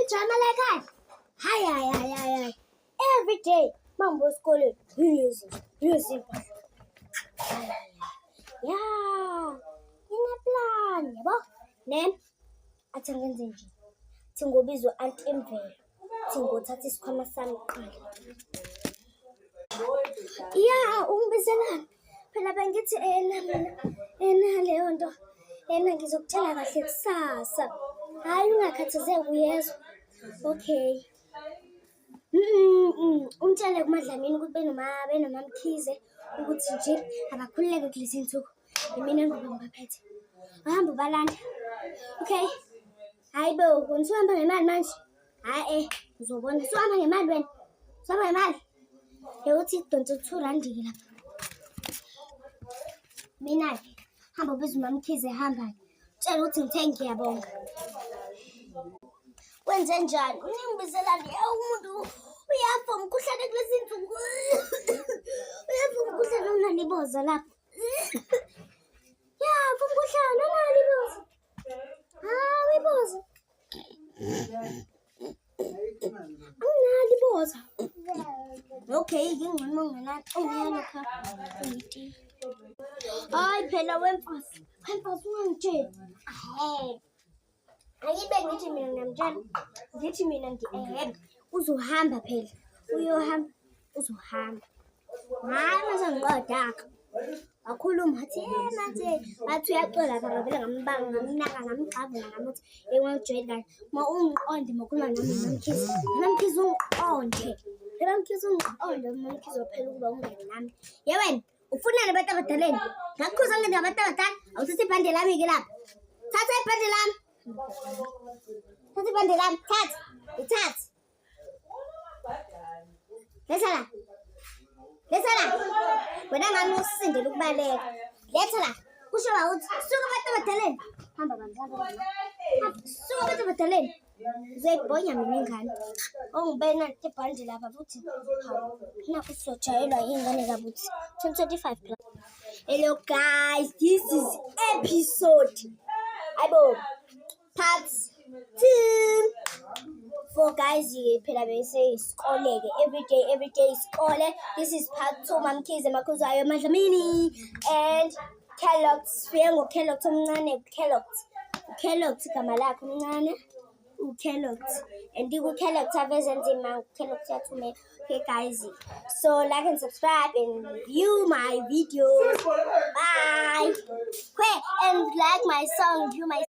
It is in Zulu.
drama like that. Hi. Every day, mom was calling music. Yeah, in a plan, yabo. Then, athengenze nje. Thingobizwa Aunt Imvelo. Thingothatha isikhwama sami kuqala. Yeah, ungibizelani? Phela bengithi mina leyo nto ngizokutshela kahle kusasa. Hayi ungakhathazeki uyezwa. Okay. Umtshele kuMadlamini ukuthi benomamkhize ukuthi nje abakhululeke kulezi nsuku. Yimina ngoba ngibaphethe. Ahamba ubalanda. Okay. Hayibo, wena uhamba ngemali manje? Hayi uzobona. Uhamba ngemali wena. Uhamba ngemali. Uthi donse 2 rand lapha. Mina hamba ubiza uMamkhize hamba. Tshela ukuthi ngithe ngiyabonga. Wenze njani? Ungingibizelani? Umuntu uyafa umkhuhlane kulezi nsuku. Uyafa umkhuhlane unaliboza lapho. Yafa umkhuhlane unaliboza. Uyiboza. Unaliboza. Okay, ngingcono ngenani ongiyalokha uyiti. Hayi phela wemfasi ungangitsheli. Ayibe ngithi mina ngiyamtshela. Ngithi mina uzohamba phela. Uyohamba uzohamba. Hayi mase ngiqodaka. Wakhuluma athi bathi uyacela lapha ngavela ngambanga ngamnaka ngamgqavula ngamuthi engangijwayele kahle. Ma ungiqonde makhuluma nami uMamkhize. uMamkhize ungiqonde. uMamkhize waphela ukuba ungene nami. Ye wena ufunani abantu abadaleni? Ngakukhuza ngene abantu abadala. Awuthathe ibhande lami ke lapha. Thatha ibhande lami. Thatha ibhande lami. Ithathe. Letha la. Wena ngani usindele ukubaleka. Letha la. Kusho ukuthi suka abantu abadaleni. Hamba bandla. Suka abantu abadaleni. Uzoyibonya mina ingane. Ongibena ibhande lapha futhi. Nakho siyojayelwa yingane kabuthi. 2025 plus. Hello guys, this is episode part 2 for guys phela bese isikole ke every day isikole. This is part 2 Mamkhize Makhuzayo Madlamini and Kellogg's Fiengo Kellogg's omncane Kellogg's igama lakhe omncane Kellogg's and Kellogg's avezenzima Kellogg's yathume. Okay guys, so like and subscribe and view my videos. Bye. And like my song, view my